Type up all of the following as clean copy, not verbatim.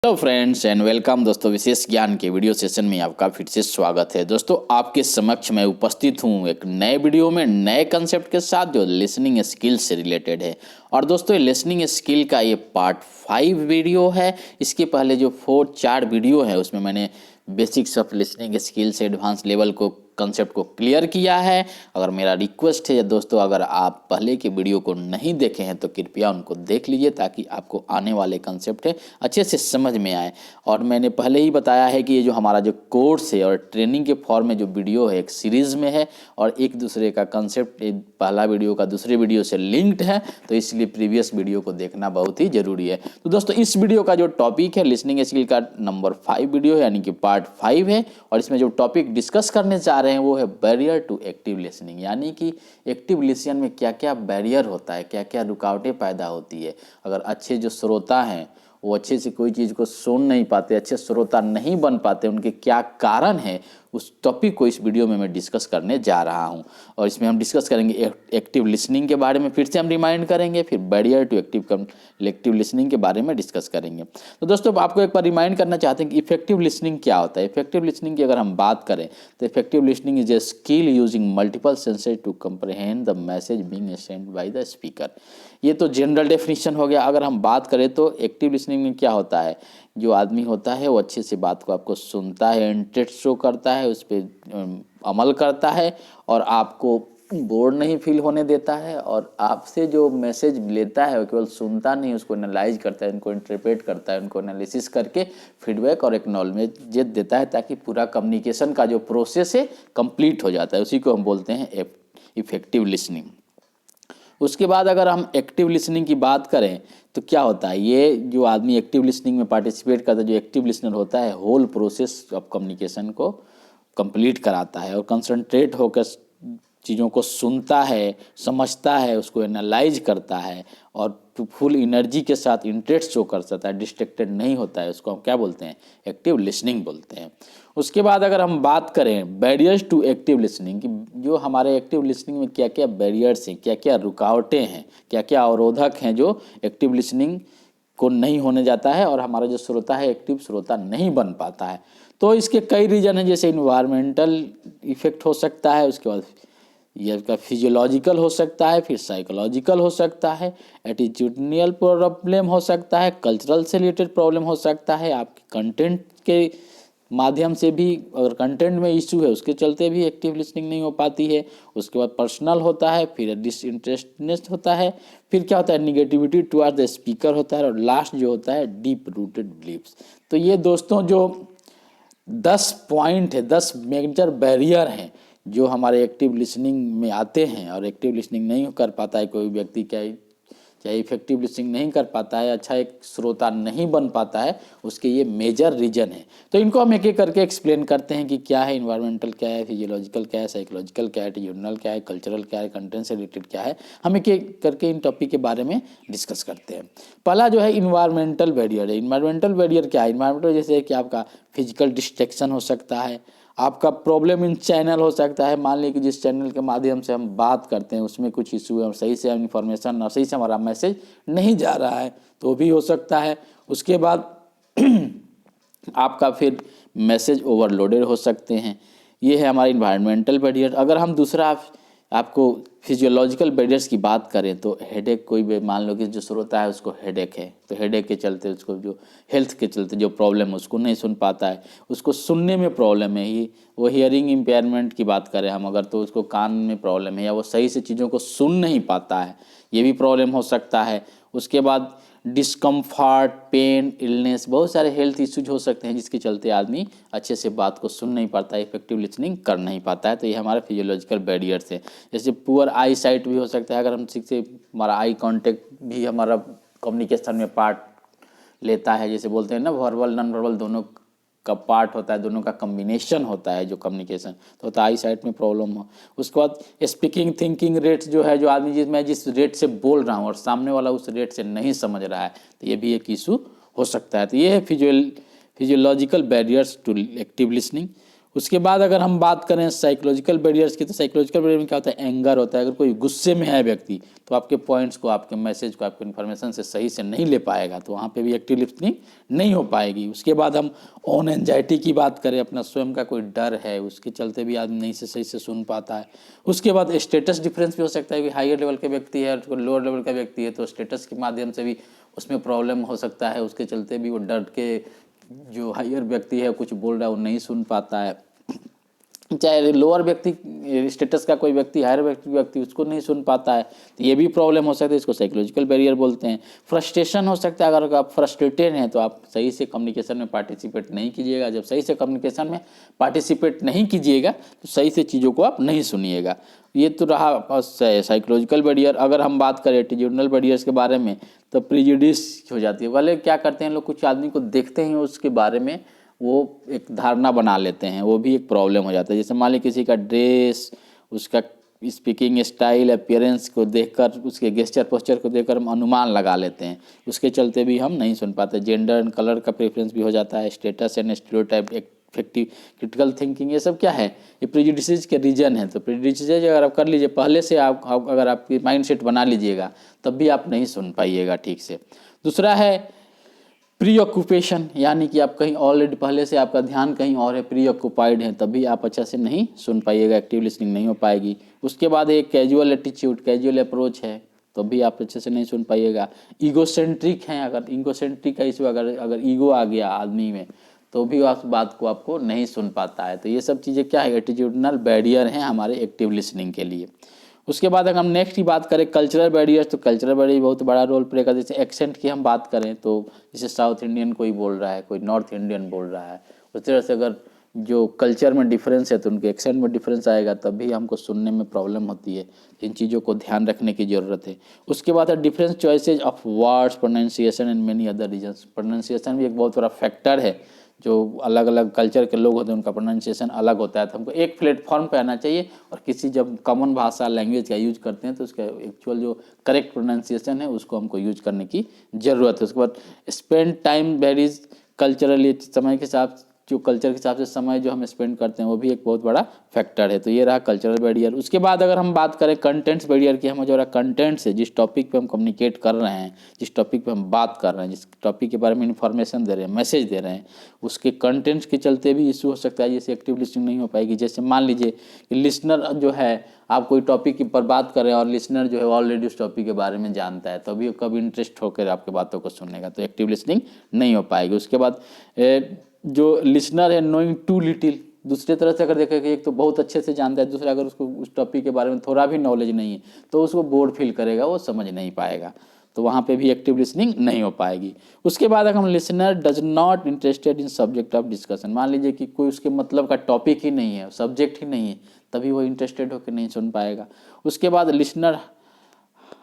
Hello friends and welcome दोस्तों। विशेष ज्ञान के वीडियो सेशन में आपका फिर से स्वागत है। दोस्तों आपके समक्ष मैं उपस्थित हूँ एक नए वीडियो में नए कंसेप्ट के साथ जो लिसनिंग स्किल से रिलेटेड है। और दोस्तों लिसनिंग स्किल का ये पार्ट 5 वीडियो है। इसके पहले जो 4 वीडियो है उसमें मैंने बेसिक्स ऑफ लिसनिंग स्किल से एडवांस लेवल को कंसेप्ट को क्लियर किया है। अगर मेरा रिक्वेस्ट है दोस्तों, अगर आप पहले के वीडियो को नहीं देखे हैं तो कृपया उनको देख लीजिए ताकि आपको आने वाले कंसेप्ट है अच्छे से समझ में आए। और मैंने पहले ही बताया है कि ये जो हमारा जो कोर्स है और ट्रेनिंग के फॉर्म में जो वीडियो है एक सीरीज़ में है और एक दूसरे का कंसेप्ट पहला वीडियो का दूसरे वीडियो से लिंक्ड है, तो इसलिए प्रीवियस वीडियो को देखना बहुत ही ज़रूरी है। तो दोस्तों इस वीडियो का जो टॉपिक है लिसनिंग स्किल का नंबर 5 वीडियो है, यानी कि पार्ट 5 है। और इसमें जो टॉपिक डिस्कस करने जा रहे हैं वो है बैरियर टू एक्टिव लिसनिंग, यानी कि एक्टिव लिसन में क्या क्या बैरियर होता है, क्या क्या रुकावटें पैदा होती है। अगर अच्छे जो श्रोता हैं वो अच्छे से कोई चीज़ को सुन नहीं पाते, अच्छे श्रोता नहीं बन पाते, उनके क्या कारण है, उस टॉपिक को इस वीडियो में मैं डिस्कस करने जा रहा हूं। और इसमें हम डिस्कस करेंगे एक्टिव लिसनिंग के बारे में, फिर से हम रिमाइंड करेंगे, फिर बैरियर टू एक्टिव लिसनिंग के बारे में डिस्कस करेंगे। तो दोस्तों आपको एक बार रिमाइंड करना चाहते हैं कि इफेक्टिव लिसनिंग क्या होता है। इफेक्टिव लिसनिंग की अगर हम बात करें तो effective listening is a skill using multiple senses to comprehend the message being sent by the speaker. ये तो जनरल डेफिनेशन हो गया। अगर हम बात करें तो एक्टिव लिसनिंग में क्या होता है, जो आदमी होता है वो अच्छे से बात को आपको सुनता है, इंटरेस्ट शो करता है, उस पर अमल करता है और आपको बोर नहीं फील होने देता है। और आपसे जो मैसेज लेता है वो केवल सुनता नहीं, उसको एनालाइज करता है, उनको इंटरप्रेट करता है, उनको एनालिसिस करके फीडबैक और एक्नॉलेजमेंट देता है ताकि पूरा कम्युनिकेशन का जो प्रोसेस है कंप्लीट हो जाता है। उसी को हम बोलते हैं इफेक्टिव लिसनिंग। उसके बाद अगर हम एक्टिव लिसनिंग की बात करें तो क्या होता है, ये जो आदमी एक्टिव लिसनिंग में पार्टिसिपेट करता है, जो एक्टिव लिसनर होता है, होल प्रोसेस ऑफ कम्युनिकेशन को कंप्लीट कराता है और कंसंट्रेट होकर चीज़ों को सुनता है, समझता है, उसको एनालाइज करता है और फुल एनर्जी के साथ इंटरेस्ट शो कर सकता है, डिस्ट्रैक्टेड नहीं होता है। उसको हम क्या बोलते हैं, एक्टिव लिसनिंग बोलते हैं। उसके बाद अगर हम बात करें बैरियर्स टू एक्टिव लिसनिंग की, जो हमारे एक्टिव लिसनिंग में क्या क्या बैरियर्स हैं, क्या क्या रुकावटें हैं, क्या क्या अवरोधक हैं जो एक्टिव लिसनिंग को नहीं होने जाता है और हमारा जो श्रोता है एक्टिव श्रोता नहीं बन पाता है। तो इसके कई रीजन हैं, जैसे इन्वायरमेंटल इफेक्ट हो सकता है, उसके बाद ये इसका फिजियोलॉजिकल हो सकता है, फिर साइकोलॉजिकल हो सकता है, एटीट्यूडनल प्रॉब्लम हो सकता है, कल्चरल से रिलेटेड प्रॉब्लम हो सकता है, आपके कंटेंट के माध्यम से भी अगर कंटेंट में इशू है उसके चलते भी एक्टिव लिसनिंग नहीं हो पाती है। उसके बाद पर्सनल होता है, फिर डिसइंटरेस्टनेस होता है, फिर क्या होता है निगेटिविटी टुवर्ड द स्पीकर होता है और लास्ट जो होता है डीप रूटेड बिलीव्स। तो ये दोस्तों जो 10 पॉइंट है, 10 मेजर बैरियर हैं जो हमारे एक्टिव लिसनिंग में आते हैं। और एक्टिव लिसनिंग नहीं कर पाता है कोई व्यक्ति, क्या चाहे इफेक्टिव लिसनिंग नहीं कर पाता है, अच्छा एक श्रोता नहीं बन पाता है, उसके ये मेजर रीजन है। तो इनको हम एक एक करके एक्सप्लेन करते हैं कि क्या है, इन्वायरमेंटल क्या है, फिजियोलॉजिकल क्या है, साइकोलॉजिकल क्या है, एटीट्यूडनल क्या है, कल्चरल क्या है, कंटेंट से रिलेटेड क्या है। हम एक एक करके इन टॉपिक के बारे में डिस्कस करते हैं। पहला जो है इन्वायरमेंटल बैरियर है। इन्वायरमेंटल बैरियर क्या है, इन्वायरमेंटल जैसे कि आपका फिजिकल डिस्ट्रैक्शन हो सकता है, आपका प्रॉब्लम इन चैनल हो सकता है। मान लीजिए कि जिस चैनल के माध्यम से हम बात करते हैं उसमें कुछ इशू है और सही से इन्फॉर्मेशन और सही से हमारा मैसेज नहीं जा रहा है, तो भी हो सकता है। उसके बाद आपका फिर मैसेज ओवरलोडेड हो सकते हैं। ये है हमारा इन्वायरमेंटल बैरियर। अगर हम दूसरा आपको फिजियोलॉजिकल बैरियर्स की बात करें तो हेडेक, कोई भी मान लो कि जो श्रोता है उसको हेडेक है, तो हेडेक के चलते उसको जो हेल्थ के चलते जो प्रॉब्लम है उसको नहीं सुन पाता है, उसको सुनने में प्रॉब्लम है। ही वो हियरिंग इम्पेयरमेंट की बात करें हम अगर, तो उसको कान में प्रॉब्लम है या वो सही से चीज़ों को सुन नहीं पाता है, ये भी प्रॉब्लम हो सकता है। उसके बाद डिस्कम्फर्ट, पेन, इलनेस, बहुत सारे हेल्थ इश्यूज हो सकते हैं जिसके चलते आदमी अच्छे से बात को सुन नहीं पाता है, इफेक्टिव लिसनिंग कर नहीं पाता है। तो ये हमारे फिजियोलॉजिकल बैरियर्स है। जैसे पुअर आई साइट भी हो सकता है, अगर हम ठीक से हमारा आई कांटेक्ट भी हमारा कम्युनिकेशन में पार्ट लेता है, जैसे बोलते हैं ना वर्बल नॉन वर्बल दोनों का पार्ट होता है, दोनों का कम्बिनेशन होता है जो कम्युनिकेशन, तो होता है आई साइट में प्रॉब्लम हो। उसके बाद स्पीकिंग थिंकिंग रेट्स जो है, जो आदमी मैं जिस रेट से बोल रहा हूँ और सामने वाला उस रेट से नहीं समझ रहा है, तो ये भी एक इशू हो सकता है। तो ये है physiological barriers to active listening. उसके बाद अगर हम बात करें साइकोलॉजिकल बैरियर्स की, तो साइकोलॉजिकल बैरियर में क्या होता है, एंगर होता है। अगर कोई गुस्से में है व्यक्ति तो आपके पॉइंट्स को, आपके मैसेज को, आपके इन्फॉर्मेशन से सही से नहीं ले पाएगा, तो वहाँ पे भी एक्टिव लिसनिंग नहीं हो पाएगी। उसके बाद हम ऑन एंजाइटी की बात करें, अपना स्वयं का कोई डर है उसके चलते भी आदमी नहीं से सही से सुन पाता है। उसके बाद स्टेटस डिफरेंस भी हो सकता है कि हायर लेवल के व्यक्ति है और लोअर लेवल का व्यक्ति है, तो स्टेटस के माध्यम से भी उसमें प्रॉब्लम हो सकता है, उसके चलते भी वो डर के जो हायर व्यक्ति है कुछ बोल रहा है वो नहीं सुन पाता है। चाहे लोअर व्यक्ति स्टेटस का कोई व्यक्ति, हायर व्यक्ति उसको नहीं सुन पाता है, तो ये भी प्रॉब्लम हो सकती है, इसको साइकोलॉजिकल बैरियर बोलते हैं। फ्रस्ट्रेशन हो सकता है, अगर आप फ्रस्ट्रेटेड हैं तो आप सही से कम्युनिकेशन में पार्टिसिपेट नहीं कीजिएगा। जब सही से कम्युनिकेशन में पार्टिसिपेट नहीं कीजिएगा तो सही से चीज़ों को आप नहीं सुनिएगा। ये तो रहा साइकोलॉजिकल बैरियर। अगर हम बात करें एटीट्यूडनल बैरियर्स के बारे में, तो प्रिजुडिस हो जाती है। वाले क्या करते हैं लोग, कुछ आदमी को देखते हैं उसके बारे में वो एक धारणा बना लेते हैं, वो भी एक प्रॉब्लम हो जाता है। जैसे मान लीजिए किसी का ड्रेस, उसका स्पीकिंग स्टाइल, अपीयरेंस को देखकर, उसके गेस्चर पोस्चर को देखकर हम अनुमान लगा लेते हैं, उसके चलते भी हम नहीं सुन पाते। जेंडर एंड कलर का प्रेफरेंस भी हो जाता है, status and stereotype, effective critical thinking, ये सब क्या है, ये प्रेजुडिसेस के रीजन है। तो प्रेजुडिसेस अगर आप कर लीजिए पहले से, आप अगर आपकी माइंड सेट बना लीजिएगा तब भी आप नहीं सुन पाइएगा ठीक से। दूसरा है प्री ऑक्यूपेशन, यानी कि आप कहीं ऑलरेडी पहले से आपका ध्यान कहीं और है, प्री ऑक्यूपाइड है, तभी आप अच्छा से नहीं सुन पाइएगा, एक्टिव लिसनिंग नहीं हो पाएगी। उसके बाद एक कैजुअल एटीट्यूड, कैजुअल अप्रोच है, तो भी आप अच्छे से नहीं सुन पाइएगा। ईगोसेंट्रिक हैं, अगर ईगोसेंट्रिक का इशू, अगर ईगो आ गया आदमी में तो भी आप बात को आपको नहीं सुन पाता है। तो ये सब चीज़ें क्या है, एटीट्यूडनल बैरियर हैं हमारे एक्टिव लिसनिंग के लिए। उसके बाद अगर हम नेक्स्ट की बात करें कल्चरल बैरियर्स, तो कल्चरल बैरियर बहुत बड़ा रोल प्ले करता है। जैसे एक्सेंट की हम बात करें तो जैसे साउथ इंडियन कोई बोल रहा है, कोई नॉर्थ इंडियन बोल रहा है, उस तरह से अगर जो कल्चर में डिफरेंस है तो उनके एक्सेंट में डिफरेंस आएगा, तब भी हमको सुनने में प्रॉब्लम होती है। इन चीज़ों को ध्यान रखने की ज़रूरत है। उसके बाद है difference choices of words, pronunciation and many other reasons. Pronunciation भी एक बहुत बड़ा फैक्टर है। जो अलग अलग कल्चर के लोग होते हैं उनका प्रोनाउंसिएशन अलग होता है, तो हमको एक प्लेटफॉर्म पे आना चाहिए, और किसी जब कॉमन भाषा लैंग्वेज का यूज करते हैं तो उसका एक्चुअल जो करेक्ट प्रोनाउंसिएशन है उसको हमको यूज करने की ज़रूरत है। उसके बाद स्पेंड टाइम वेरीज कल्चरली, समय के हिसाब, जो कल्चर के हिसाब से समय जो हम स्पेंड करते हैं वो भी एक बहुत बड़ा फैक्टर है। तो ये रहा कल्चरल बैरियर। उसके बाद अगर हम बात करें कंटेंट्स बैरियर की, हम जो रहा कंटेंट्स है, जिस टॉपिक पे हम कम्युनिकेट कर रहे हैं, जिस टॉपिक पे हम बात कर रहे हैं, जिस टॉपिक के बारे में इन्फॉर्मेशन दे रहे हैं, मैसेज दे रहे हैं, उसके कंटेंट्स के चलते भी इशू हो सकता है, जैसे एक्टिव लिसनिंग नहीं हो पाएगी। जैसे मान लीजिए कि लिसनर जो है, आप कोई टॉपिक पर बात कर रहे हैं और लिसनर जो है ऑलरेडी उस टॉपिक के बारे में जानता है, तभी कभी इंटरेस्ट होकर आपके बातों को सुनेगा, तो एक्टिव लिसनिंग नहीं हो पाएगी। उसके बाद जो लिसनर है नोइंग टू लिटिल, दूसरे तरह से अगर देखें कि एक तो बहुत अच्छे से जानता है, दूसरा अगर उसको उस टॉपिक के बारे में थोड़ा भी नॉलेज नहीं है तो उसको बोर फील करेगा, वो समझ नहीं पाएगा, तो वहाँ पे भी एक्टिव लिसनिंग नहीं हो पाएगी। उसके बाद अगर हम listener does not interested in subject of discussion, मान लीजिए कि कोई उसके मतलब का टॉपिक ही नहीं है, सब्जेक्ट ही नहीं है, तभी वो इंटरेस्टेड होकर नहीं सुन पाएगा। उसके बाद listener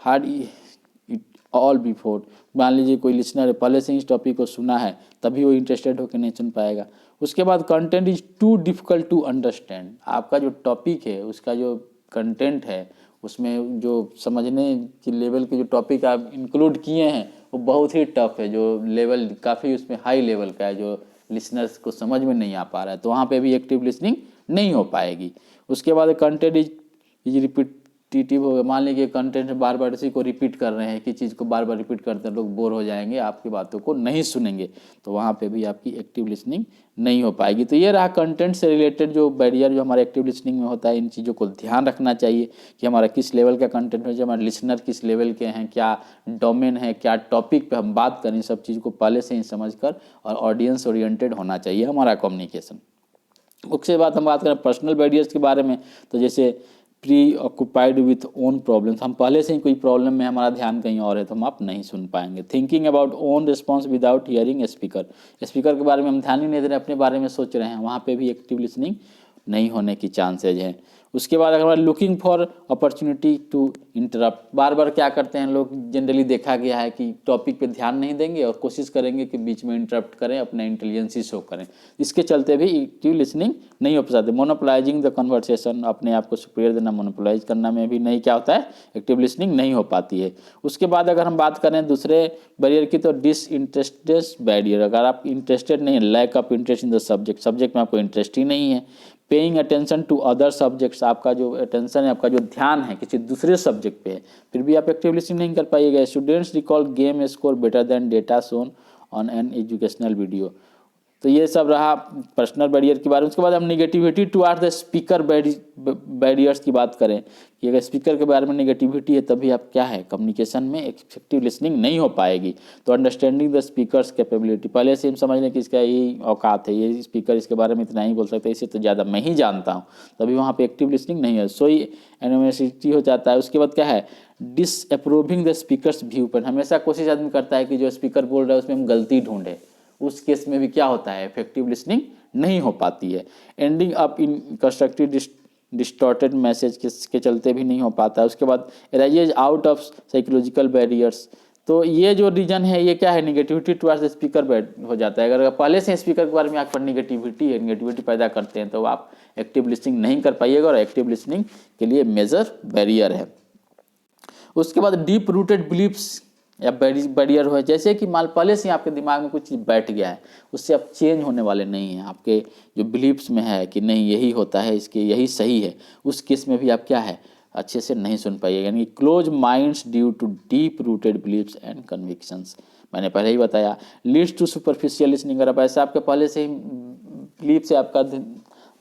hard it all before, मान लीजिए कोई लिसनर पहले से इस टॉपिक को सुना है, तभी वो इंटरेस्टेड होकर नहीं सुन पाएगा। उसके बाद content is too difficult to understand, आपका जो टॉपिक है उसका जो कंटेंट है उसमें जो समझने की लेवल के जो टॉपिक आप इंक्लूड किए हैं वो बहुत ही टफ है, जो लेवल काफ़ी उसमें हाई लेवल का है, जो लिसनर्स को समझ में नहीं आ पा रहा है, तो वहाँ पे भी एक्टिव लिसनिंग नहीं हो पाएगी। उसके बाद कंटेंट इज रिपीटिव हो गया, मान लीजिए कंटेंट बार बार इसी को रिपीट कर रहे हैं, कि चीज़ को बार बार रिपीट करते हैं, लोग बोर हो जाएंगे, आपकी बातों को नहीं सुनेंगे, तो वहाँ पे भी आपकी एक्टिव लिसनिंग नहीं हो पाएगी। तो ये रहा कंटेंट से रिलेटेड जो बैरियर जो हमारे एक्टिव लिसनिंग में होता है। इन चीज़ों को ध्यान रखना चाहिए कि हमारा किस लेवल का कंटेंट है, जो हमारे लिसनर किस लेवल के हैं, क्या डोमेन है, क्या टॉपिक पे हम बात करें, सब चीज़ को पहले से ही समझकर और ऑडियंस ओरिएंटेड होना चाहिए हमारा कम्युनिकेशन। उसके बाद हम बात करें पर्सनल बैरियर्स के बारे में, तो जैसे pre occupied with own problems, हम पहले से ही कोई प्रॉब्लम में हमारा ध्यान कहीं और है तो हम आप नहीं सुन पाएंगे। Thinking about own response without hearing speaker, speaker के बारे में हम ध्यान ही नहीं दे रहे, अपने बारे में सोच रहे हैं, वहाँ पे भी एक्टिव लिसनिंग नहीं होने की चांसेज हैं। उसके बाद अगर looking for opportunity to interrupt, बार बार क्या करते हैं लोग, जनरली देखा गया है कि टॉपिक पे ध्यान नहीं देंगे और कोशिश करेंगे कि बीच में इंटरप्ट करें, अपना इंटेलिजेंसी शो करें। इसके चलते भी एक्टिव लिसनिंग नहीं हो पाते। मोनोपोलाइजिंग द कन्वर्सेशन, अपने आप को सुपीरियर देना, मोनोपोलाइज करना में भी नहीं क्या होता है, एक्टिव लिसनिंग नहीं हो पाती है। उसके बाद अगर हम बात करें दूसरे बैरियर की, तो डिसइंटरेस्टेड बैरियर, अगर आप इंटरेस्टेड नहीं है, lack of interest in the subject, subject में आपको इंटरेस्ट ही नहीं है। Paying attention to other subjects, आपका जो अटेंशन है, आपका जो ध्यान है किसी दूसरे सब्जेक्ट पे है, फिर भी आप एक्टिव लिसनिंग नहीं कर पाइएगा। Students recall game score better than data shown on an educational video. तो ये सब रहा पर्सनल बैरियर के बारे में। उसके बाद हम negativity toward the speaker barriers की बात करें कि अगर स्पीकर के बारे में निगेटिविटी है तभी आप क्या है, कम्युनिकेशन में इफेक्टिव लिसनिंग नहीं हो पाएगी। तो अंडरस्टैंडिंग द स्पीकर्स कैपेबिलिटी, पहले से हम समझ लें कि इसका यही औकात है, ये स्पीकर इसके बारे में इतना ही बोल सकते हैं, इसे तो ज़्यादा मैं ही जानता हूँ, तभी वहाँ पर एक्टिव लिसनिंग नहीं है, सोई एनोमेसिटी हो जाता है। उसके बाद क्या है, disapproving the speakers view point, हमेशा कोशिश आदमी करता है कि जो स्पीकर बोल रहा है उसमें हम गलती ढूंढे, उस केस में भी क्या होता है, इफेक्टिव लिसनिंग नहीं हो पाती है। Ending up in constructive distorted message के चलते भी नहीं हो पाता है। उसके बाद arises out of psychological barriers, तो ये जो रीजन है ये क्या है, निगेटिविटी टुवर्ड्स द स्पीकर हो जाता है। अगर पहले से स्पीकर के बारे में आप पर निगेटिविटी पैदा करते हैं तो आप एक्टिव लिसनिंग नहीं कर पाइएगा, और एक्टिव लिसनिंग के लिए मेजर बैरियर है। उसके बाद डीप रूटेड बिलीफ्स या बैरियर हो, जैसे कि मान पहले से आपके दिमाग में कुछ चीज़ बैठ गया है, उससे आप चेंज होने वाले नहीं हैं, आपके जो बिलीफ्स में है कि नहीं यही होता है, इसके यही सही है, उस केस में भी आप क्या है, अच्छे से नहीं सुन पाइएगा। यानी close minds due to deep rooted beliefs and convictions, मैंने पहले ही बताया। लीड्स टू सुपरफिशियल लिसनिंग, अगर आप ऐसा आपके पहले से ही बिलीफ से आपका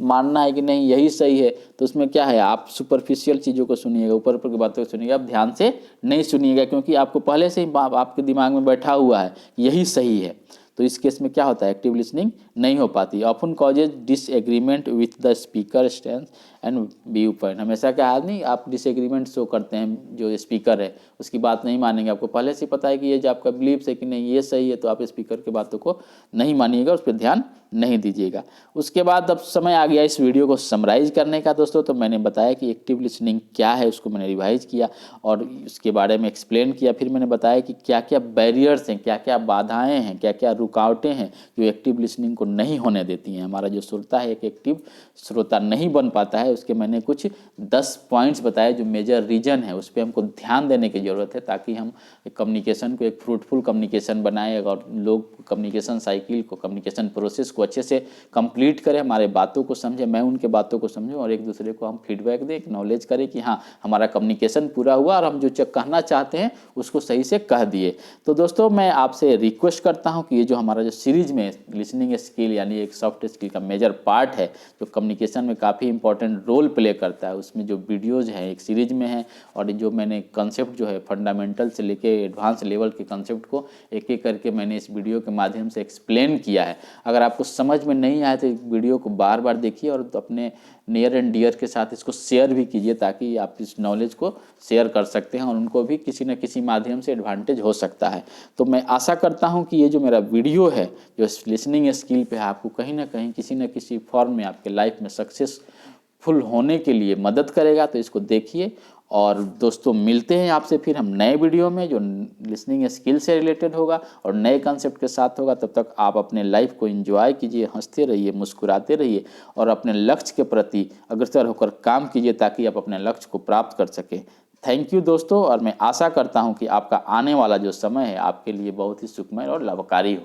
मानना है कि नहीं यही सही है, तो उसमें क्या है, आप सुपरफिशियल चीज़ों को सुनिएगा, ऊपर ऊपर की बातों को सुनिएगा, आप ध्यान से नहीं सुनिएगा, क्योंकि आपको पहले से ही आपके दिमाग में बैठा हुआ है यही सही है। तो इस केस में क्या होता है, एक्टिव लिसनिंग नहीं हो पाती। Often causes disagreement with the speaker stand and view point, हमेशा क्या आदमी आप डिसएग्रीमेंट शो करते हैं, जो स्पीकर है उसकी बात नहीं मानेंगे, आपको पहले से पता है कि ये जो आपका बिलीफ है कि नहीं ये सही है, तो आप स्पीकर की बातों को नहीं मानिएगा, उस पर ध्यान नहीं दीजिएगा। उसके बाद अब समय आ गया इस वीडियो को समराइज करने का दोस्तों। तो मैंने बताया कि एक्टिव लिसनिंग क्या है, उसको मैंने रिवाइज किया और उसके बारे में एक्सप्लेन किया। फिर मैंने बताया कि क्या क्या बैरियर्स हैं, क्या क्या बाधाएं हैं, क्या क्या रुकावटें हैं जो एक्टिव लिसनिंग को नहीं होने देती हैं। हमारा जो श्रोता है एक एक्टिव श्रोता नहीं बन पाता है, उसके मैंने कुछ 10 पॉइंट्स बताए जो मेजर रीजन है, उस पर हमको ध्यान देने की ज़रूरत है, ताकि हम कम्युनिकेशन को एक फ्रूटफुल कम्युनिकेशन बनाएं और लोग कम्युनिकेशन साइकिल को, कम्युनिकेशन प्रोसेस को अच्छे से कंप्लीट करें, हमारे बातों को समझें, मैं उनके बातों को समझूं और एक दूसरे को हम फीडबैक दें, एक्नॉलेज करें कि हाँ हमारा कम्युनिकेशन पूरा हुआ और हम जो कहना चाहते हैं उसको सही से कह दिए। तो दोस्तों मैं आपसे रिक्वेस्ट करता हूं कि ये जो हमारा जो सीरीज में लिसनिंग स्किल यानी एक सॉफ्ट स्किल का मेजर पार्ट है जो कम्युनिकेशन में काफ़ी इंपॉर्टेंट रोल प्ले करता है, उसमें जो वीडियोज़ हैं एक सीरीज में है और जो मैंने कंसेप्ट जो है फंडामेंटल से लेके एडवांस लेवल के कंसेप्ट को एक एक करके मैंने इस वीडियो के माध्यम से एक्सप्लेन किया है। अगर आपको समझ में नहीं आए तो वीडियो को बार बार देखिए और तो अपने नियर एंड डियर के साथ इसको शेयर भी कीजिए, ताकि आप इस नॉलेज को शेयर कर सकते हैं और उनको भी किसी न किसी माध्यम से एडवांटेज हो सकता है। तो मैं आशा करता हूं कि ये जो मेरा वीडियो है जो लिसनिंग स्किल पे है, आपको कहीं ना कहीं किसी न किसी फॉर्म में आपके लाइफ में सक्सेसफुल होने के लिए मदद करेगा। तो इसको देखिए और दोस्तों मिलते हैं आपसे फिर हम नए वीडियो में जो लिसनिंग स्किल से रिलेटेड होगा और नए कंसेप्ट के साथ होगा। तब तक आप अपने लाइफ को एंजॉय कीजिए, हंसते रहिए, मुस्कुराते रहिए और अपने लक्ष्य के प्रति अग्रसर होकर काम कीजिए ताकि आप अपने लक्ष्य को प्राप्त कर सकें। थैंक यू दोस्तों, और मैं आशा करता हूं कि आपका आने वाला जो समय है आपके लिए बहुत ही सुखमय और लाभकारी हो।